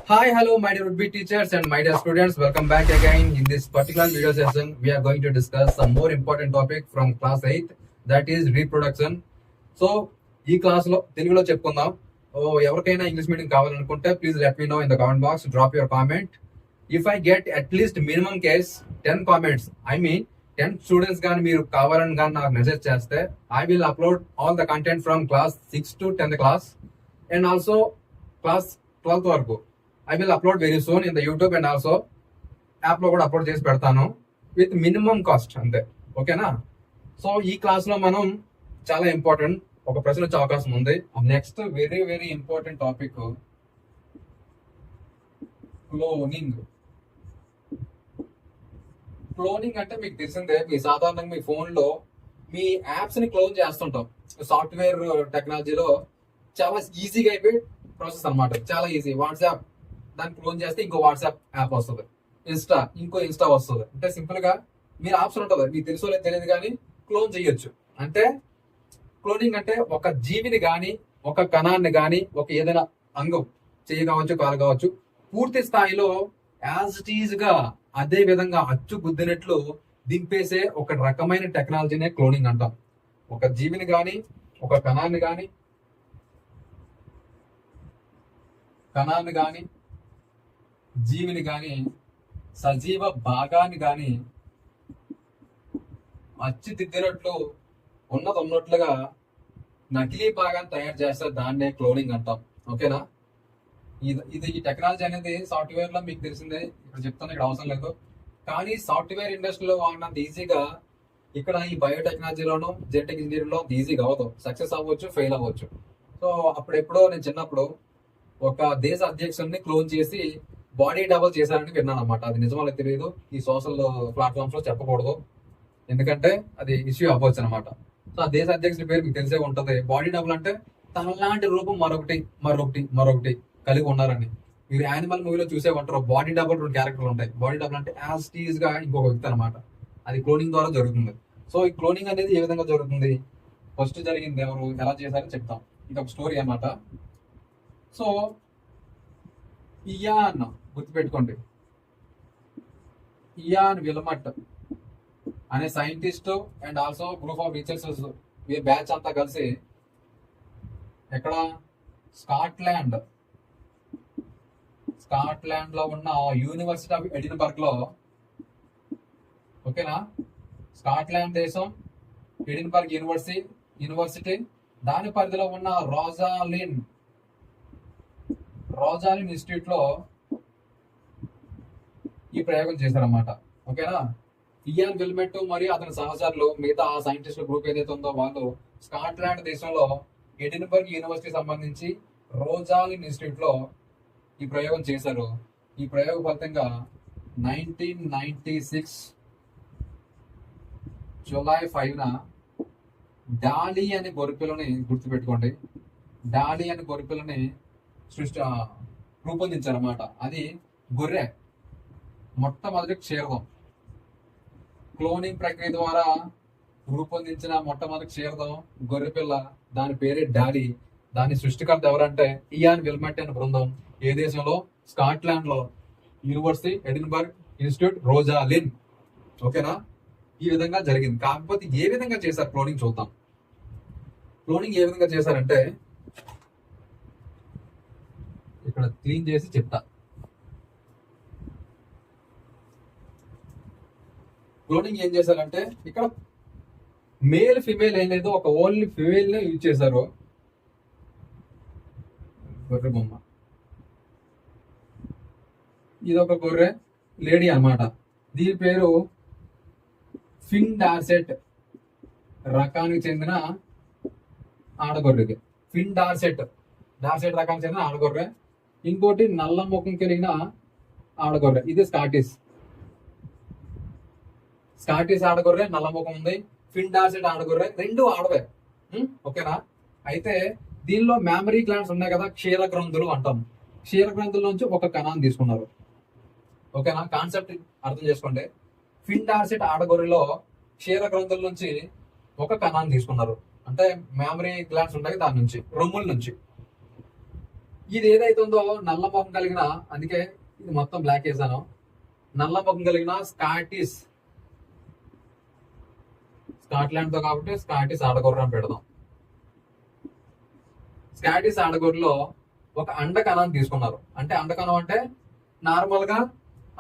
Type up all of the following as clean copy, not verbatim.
Hi, hello, my dear would-be teachers and my dear students. Welcome back again. In this particular video session, we are going to discuss some more important topic from class 8, that is reproduction. So, ఈ class లో తెలుగులో చెప్పుకుందాం. ఎవరికైనా English medium కావాలనుకుంటే please let me know in the comment box, drop your comment. If I get at least minimum case 10 comments, I mean 10 students కానీ మీరు కావాలని కానీ నాకు మెసేజ్ చేస్తే I will upload all the content from class 6 to 10th class and also class 12th వరకు. I will upload very soon in the YouTube and also app లో కూడా upload చేసి పెడతాను విత్ మినిమం కాస్ట్ అంతే. ఓకేనా? So ఈ class లో మనం చాలా ఇంపార్టెంట్ ఒక ప్రశ్న వచ్చే అవకాశం ఉంది. Next very very important topic cloning. Cloning అంటే మీకు తెలిసిందే, మీ సాధారణంగా మీ ఫోన్ లో మీ యాప్స్ ని క్లోన్ చేస్తుంటాం. సాఫ్ట్వేర్ టెక్నాలజీలో చాలా ఈజీగా అయిపోయి ప్రాసెస్ అనమాట. చాలా ఈజీ. వాట్సాప్ దాన్ని క్లోన్ చేస్తే ఇంకో వాట్సాప్ యాప్ వస్తుంది, ఇంకో ఇన్స్టా వస్తుంది. అంటే సింపుల్ గా మీరు ఆప్షన్ ఉంటుంది, మీకు తెలుసో లేదు తెలియదు కానీ క్లోన్ చేయొచ్చు. అంటే క్లోనింగ్ అంటే ఒక జీవిని గాని, ఒక కణాన్ని గాని, ఒక ఏదైనా అంగం, చెయ్యి కావచ్చు, కాలు కావచ్చు, పూర్తి స్థాయిలో యాజ్ ఇట్ ఈజ్ గా అదే విధంగా అచ్చు గుద్దినట్లు దింపేసే ఒక రకమైన టెక్నాలజీనే క్లోనింగ్ అంటాం. ఒక జీవిని గాని, ఒక కణాన్ని గాని జీవిని గాని, సజీవ భాగాన్ని గాని అచ్చుదిద్దినట్లు ఉన్నట్లుగా నకిలీ భాగాన్ని తయారు చేస్తే దాన్నే క్లోనింగ్ అంటాం. ఓకేనా? ఇది ఈ టెక్నాలజీ అనేది సాఫ్ట్వేర్ లో మీకు తెలిసిందే, ఇక్కడ చెప్తాను, ఇక్కడ అవసరం లేదు. కానీ సాఫ్ట్వేర్ ఇండస్ట్రీలో వాడినంత ఈజీగా ఇక్కడ ఈ బయోటెక్నాలజీలోను, జెనెటిక్ ఇంజనీరింగ్ లో ఈజీగా అవ్వదు. సక్సెస్ అవ్వచ్చు, ఫెయిల్ అవ్వచ్చు. సో అప్పుడెప్పుడో నేను చిన్నప్పుడు ఒక దేశ అధ్యక్షుడిని క్లోన్ చేసి బాడీ డబుల్ చేశారని విన్నాను అనమాట. అది నిజమో తెలియదు, ఈ సోషల్ ప్లాట్ఫామ్స్ లో చెప్పకూడదు, ఎందుకంటే అది ఇష్యూ అవ్వచ్చు అనమాట. సో ఆ దేశ అధ్యక్షుడి పేరు మీకు తెలిసే ఉంటది. బాడీ డబుల్ అంటే తనలాంటి రూపం మరొకటి కలిగి ఉన్నారని. మీరు యానిమల్ మూవీలో చూసే ఉంటారు, బాడీ డబుల్ 2 క్యారెక్టర్లు ఉంటాయి. బాడీ డబుల్ అంటే యాజ్ టీజ్ గా ఇంకొక వ్యక్తి అనమాట. అది క్లోనింగ్ ద్వారా జరుగుతుంది. సో ఈ క్లోనింగ్ అనేది ఏ విధంగా జరుగుతుంది, ఫస్ట్ జరిగింది ఎవరు, ఎలా చేశారని చెప్తాం. ఇది ఒక స్టోరీ అన్నమాట. సో ఇయాన్ గుర్తుపెట్టుకోండి, ఇయాన్ విల్మట్ అనే scientist and also group of researchers, ఈ బ్యాచ్ అంతా కలిసి ఎక్కడ, స్కాట్లాండ్ లో ఉన్న యూనివర్సిటీ ఆఫ్ ఎడిన్బర్గ్ లో, ఓకేనా, స్కాట్లాండ్ దేశం, ఎడిన్బర్గ్ యూనివర్సిటీ దాని పరిధిలో ఉన్న రోజాలిన్ ఇన్స్టిట్యూట్ లో ఈ ప్రయోగం చేశారన్నమాట. ఓకేనా? ఇయాన్ విల్మెట్ మరియు అతని సహచరులు, మిగతా ఆ సైంటిస్టుల గ్రూప్ ఏదైతే ఉందో వాళ్ళు స్కాట్లాండ్ దేశంలో ఎడిన్బర్గ్ యూనివర్సిటీ సంబంధించి రోజాలిన్ ఇన్స్టిట్యూట్ లో ఈ ప్రయోగం చేశారు. ఈ ప్రయోగ ఫలితంగా 1996 జూలై 5న డాలీ అనే గొర్రెపిల్లని, గుర్తుపెట్టుకోండి, డాలీ అనే గొర్రెపిల్లని రూపొందించారన్నమాట. అది గొర్రె మొట్టమొదటి క్షీరదం. క్లోనింగ్ ప్రక్రియ ద్వారా రూపొందించిన మొట్టమొదటి క్షీరదం గొర్రెపిల్ల, దాని పేరే డాలీ. దాని సృష్టికర్త ఎవరంటే ఇయాన్ విల్మట్ అనే బృందం. ఏ దేశంలో? స్కాట్లాండ్ లో యూనివర్సిటీ ఎడిన్బర్గ్ ఇన్స్టిట్యూట్ రోజాలిన్. ఓకేనా? ఈ విధంగా జరిగింది. కాకపోతే ఏ విధంగా చేశారు క్లోనింగ్ చూద్దాం. క్లోనింగ్ ఏ విధంగా చేశారంటే ఇక్కడ క్లీన్ చేసి చెప్తా. క్లోనింగ్ ఏం చేశారంటే ఇక్కడ మేల్ ఫిమేల్ ఏం లేదు, ఒక ఓన్లీ ఫిమేల్ నే యూజ్ చేశారు. గొర్రె బొమ్మ, ఇది ఒక గొర్రె లేడీ అన్నమాట. దీని పేరు ఫిన్ డార్సెట్ రకానికి చెందిన ఆడగొర్రెది. ఫిన్ డార్సెట్ రకానికి చెందిన ఆడగొర్రె. ఇంకోటి నల్ల ముఖం కలిగిన ఆడగొర్రె, ఇది స్కాటిష్ ఆడగొర్రె, నల్ల ముఖం ఉంది. ఫిన్ డార్సెట్ ఆడగొర్రె, 2 ఆడవే. ఓకేనా? అయితే దీనిలో మెమరీ గ్లాండ్స్ ఉన్నాయి కదా, క్షీర గ్రంథులు అంటాం. క్షీర గ్రంథుల నుంచి ఒక కణాన్ని తీసుకున్నారు. ఓకేనా? కాన్సెప్ట్ అర్థం చేసుకోండి. ఫిన్ డార్సెట్ ఆడగొర్రెలో క్షీర గ్రంథుల నుంచి ఒక కణాన్ని తీసుకున్నారు. అంటే మెమరీ గ్లాండ్స్ ఉంటాయి దాని నుంచి, రొమ్ముల నుంచి. ఇది ఏదైతే ఉందో నల్ల ముఖం కలిగిన, అందుకే ఇది మొత్తం బ్లాక్ వేసాను, నల్ల ముఖం కలిగిన స్కాట్లాండ్ తో కాబట్టి స్కాటిష్ ఆడగొర్ర అని పెడదాం. స్కాటిష్ ఆడగొర్రలో ఒక అండకణాన్ని తీసుకున్నారు. అంటే అండకణం అంటే నార్మల్ గా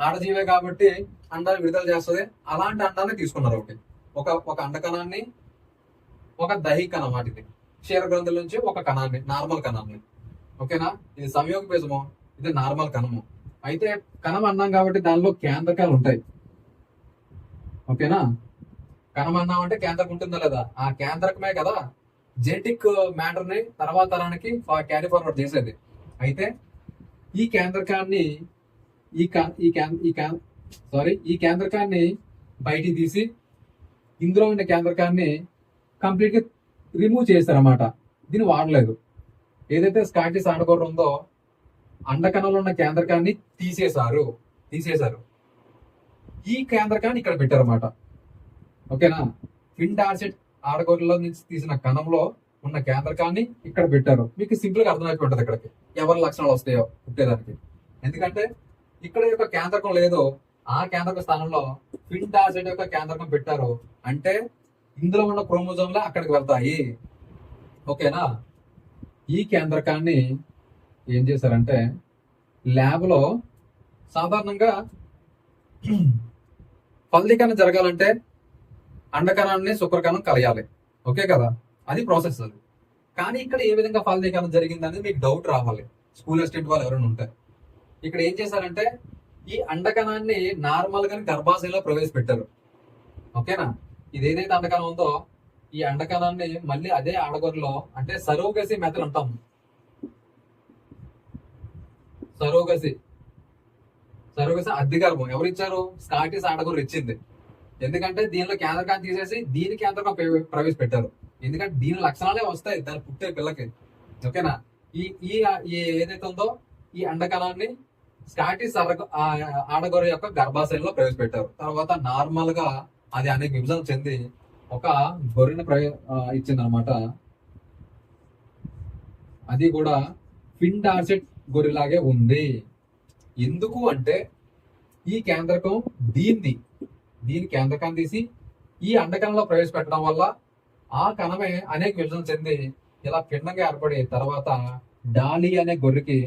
ఆడజీవే కాబట్టి అండాన్ని విడుదల చేస్తుంది. అలాంటి అండాన్ని తీసుకున్నారు. ఒకటి ఒక అండకణాన్ని, ఒక దైహికణం, వాటికి క్షీర గ్రంథుల నుంచి ఒక కణాన్ని, నార్మల్ కణాన్ని. ఓకేనా, ఇది సంయోగ బీజము, ఇది నార్మల్ కణము. అయితే కణం అన్నాం కాబట్టి దానిలో కేంద్రకాలు ఉంటాయి. ఓకేనా, కణం అన్నాం అంటే కేంద్రకం ఉంటుందా లేదా, ఆ కేంద్రకమే కదా జెనెటిక్ మ్యాటర్ ని తర్వాత తరానికి క్యారీ ఫార్వర్డ్ చేసేది. అయితే ఈ కేంద్రకాన్ని ఈ కేంద్రకాన్ని బయటికి తీసి ఇందులో ఉన్న కేంద్రకాన్ని కంప్లీట్ గా రిమూవ్ చేశారన్నమాట. దీన్ని వాడలేదు. ఏదైతే స్కాటిష్ ఆడగొర్ర ఉందో అండకణంలో ఉన్న కేంద్రకాన్ని తీసేశారు. ఈ కేంద్రకాన్ని ఇక్కడ పెట్టారన్నమాట. ఓకేనా, ఫిన్ డార్సెట్ ఆడగొర్రలో నుంచి తీసిన కణంలో ఉన్న కేంద్రకాన్ని ఇక్కడ పెట్టారు. మీకు సింపుల్ గా అర్థమైపోతుంది ఇక్కడికి ఎవరి లక్షణాలు వస్తాయో పుట్టేదానికి. ఎందుకంటే ఇక్కడ యొక్క కేంద్రకం లేదు, ఆ కేంద్రక స్థానంలో ఫిన్ డార్సెట్ యొక్క కేంద్రకం పెట్టారు. అంటే ఇందులో ఉన్న క్రోమోజోమ్లే అక్కడికి వెళ్తాయి. ఓకేనా, ఈ కేంద్రకాన్ని ఏం చేశారంటే ల్యాబ్ లో సాధారణంగా ఫలదీకరణ జరగాలంటే అండకణాన్ని శుక్రకణం కలయాలి. ఓకే కదా, అది ప్రాసెస్ అది. కానీ ఇక్కడ ఏ విధంగా ఫలదీకరణ జరిగింది అనేది మీకు డౌట్ రావాలి, స్కూల్ అసిస్టెంట్ వాళ్ళు ఎవరైనా ఉంటే. ఇక్కడ ఏం చేశారంటే ఈ అండకణాన్ని నార్మల్ గా గర్భాశయంలో ప్రవేశపెట్టారు. ఓకేనా, ఇది ఏదైతే అండకణం ఉందో ఈ అండకణాన్ని మళ్ళీ అదే ఆడగొర్రలో, అంటే సరోగసి మెథడ్ అంటాం. సరోగసి అద్దె గర్భం ఎవరు ఇచ్చారు? స్కాటిష్ ఆడగొర్ర ఇచ్చింది. ఎందుకంటే దీనిలో కేంద్రకాన్ని తీసేసి దీని కేంద్రకం ప్రవేశపెట్టారు. ఎందుకంటే దీని లక్షణాలే వస్తాయి దాని పుట్టే పిల్లకి. ఓకేనా, ఈ ఏదైతే ఉందో ఈ అండకణాన్ని స్కాటిష్ ఆడగొర్ర యొక్క గర్భాశయంలో ప్రవేశపెట్టారు. తర్వాత నార్మల్ గా అది అనేక విభజన చెంది ఒక గొర్రెని ఇచ్చింది అనమాట. అది కూడా ఫిన్ డార్సెట్ గొర్రెలాగే ఉంది. ఎందుకు అంటే ఈ కేంద్రకం దీని కేంద్రకాన్ని తీసి ఈ అండకణంలో ప్రవేశపెట్టడం వల్ల ఆ కణమే అనేక విభజన చెంది ఇలా పిండంగా ఏర్పడి తర్వాత డాలీ అనే గొర్రెకి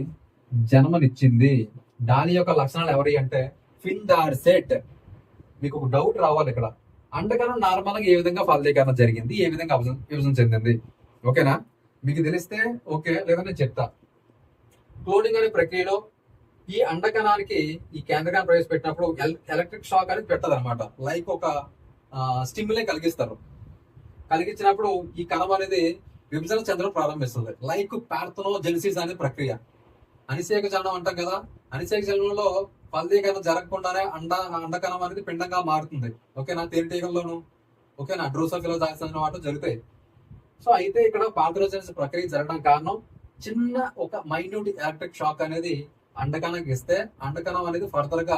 జన్మనిచ్చింది. డాలీ యొక్క లక్షణాలు ఎవరి అంటే ఫిన్ డార్సెట్. మీకు ఒక డౌట్ రావాలి ఇక్కడ, అండకణం నార్మల్ గా ఏ విధంగా ఫలదీకరణ జరిగింది, ఏ విధంగా విభజన చెందింది. ఓకేనా, మీకు తెలిస్తే ఓకే, లేదా నేను చెప్తా. క్లోనింగ్ అనే ప్రక్రియలో ఈ అండకణానికి ఈ కేంద్రకాన్ని ప్రవేశపెట్టినప్పుడు ఎలక్ట్రిక్ షాక్ అనేది పెట్టదు అనమాట. లైక్ ఒక స్టిమ్యులే కలిగించినప్పుడు ఈ కణం అనేది విభజన చెందడం ప్రారంభిస్తుంది. లైక్ పార్థనోజెనిసిస్ అనే ప్రక్రియ. అనిసేక చలనం అంటాం కదా, అనిసేక చలనంలో ఫలదీకరణ జరగకుండానే అండకణం అనేది పిండంగా మారుతుంది. ఓకేనా, తేనెటీగల్లోను ఓకేనా డ్రోసోఫిలా వాటి జరుగుతాయి. సో అయితే ఇక్కడ పార్థనోజెనిసిస్ ప్రక్రియ జరగడం కారణం చిన్న ఒక మైన్యూట్ ఎలక్ట్రిక్ షాక్ అనేది అండకణానికి ఇస్తే అండకణం అనేది ఫర్దర్ గా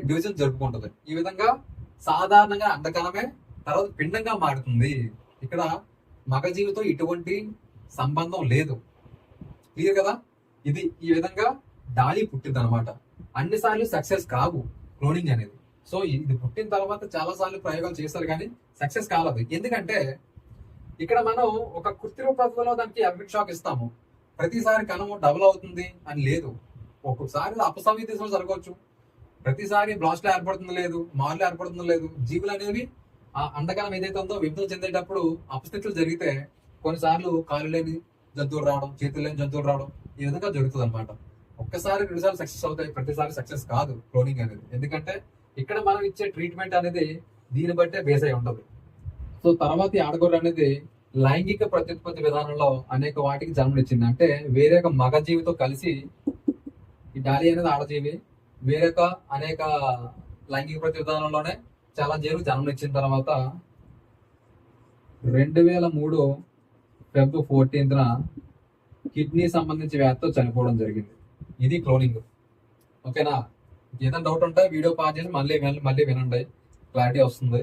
డివిజన్ జరుపుకుంటుంది. ఈ విధంగా సాధారణంగా అండకణమే తర్వాత పిండంగా మారుతుంది. ఇక్కడ మగజీవితో ఇటువంటి సంబంధం లేదు. క్లియర్ కదా, ఇది ఈ విధంగా డాలీ పుట్టింది అనమాట. అన్నిసార్లు సక్సెస్ కావు క్లోనింగ్ అనేది. సో ఇది పుట్టిన తర్వాత చాలా సార్లు ప్రయోగాలు చేస్తారు కానీ సక్సెస్ కాలేదు. ఎందుకంటే ఇక్కడ మనం ఒక కృత్రిమ పద్ధతిలో దానికి ఎలక్ట్రిక్ షాక్ ఇస్తాము. ప్రతిసారి కణము డబుల్ అవుతుంది అని లేదు. ఒక్కొక్కసారి అపసవ్యతలు జరగవచ్చు, ప్రతిసారి బ్లాస్ట్ ఏర్పడుతుంది లేదు, మార్లు ఏర్పడుతుంది లేదు. జీవులు అనేవి ఆ అండకణం ఏదైతే ఉందో విభజన చెందేటప్పుడు అపస్థితులు జరిగితే కొన్నిసార్లు కాలు లేని జంతువులు రావడం, చేతులు లేని జంతువులు రావడం, ఈ విధంగా జరుగుతుంది అనమాట. ఒక్కసారి రెండుసార్లు సక్సెస్ అవుతాయి, ప్రతిసారి సక్సెస్ కాదు క్లోనింగ్ అనేది. ఎందుకంటే ఇక్కడ మనం ఇచ్చే ట్రీట్మెంట్ అనేది దీన్ని బట్టే బేస్ అయి ఉంటుంది. సో తర్వాత ఈ ఆడగొర్రె అనేది లైంగిక ప్రత్యుత్పత్తి విధానంలో అనేక వాటికి జన్మనిచ్చింది. అంటే వేరొక మగ జీవితో కలిసి, ఈ డాలీ అనేది ఆడజీవి, వేరొక అనేక లైంగిక ప్రతి విధానంలోనే చాలా జీవులు జన్మనిచ్చిన తర్వాత 2003 ఫెబ్రవరి 14న కిడ్నీ సంబంధించి వ్యాధితో చనిపోవడం జరిగింది. ఇది క్లోనింగ్. ఓకేనా, ఏదైనా డౌట్ ఉంటే వీడియో పాజ్ చేసి మళ్ళీ వినండి, క్లారిటీ వస్తుంది.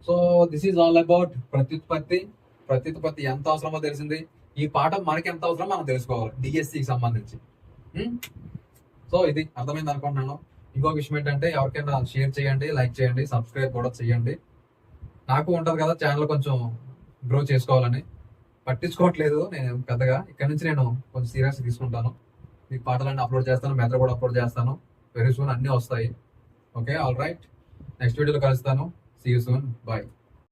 So this is all about ప్రత్యుత్పత్తి ఎంత అవసరమో తెలిసింది. ఈ పాఠం మనకి ఎంత అవసరం మనం తెలుసుకోవాలి డిఎస్సికి సంబంధించి. సో ఇది అర్థమైంది అనుకుంటున్నాను. ఇంకొక విషయం ఏంటంటే ఎవరికైనా షేర్ చేయండి, లైక్ చేయండి, సబ్స్క్రైబ్ కూడా చేయండి. నాకు ఉంటది కదా ఛానల్ కొంచెం గ్రో చేసుకోవాలని, పట్టించుకోవట్లేదు నేను పెద్దగా. ఇక్కడ నుంచి నేను కొంచెం సీరియస్ తీసుకుంటాను. మీకు పాటలన్నీ అప్లోడ్ చేస్తాను, మెథడ్ కూడా అప్లోడ్ చేస్తాను. వెరీ సూన్ అన్నీ వస్తాయి. Okay, all right. నెక్స్ట్ వీడియోలో కలుస్తాను. See you soon. బాయ్.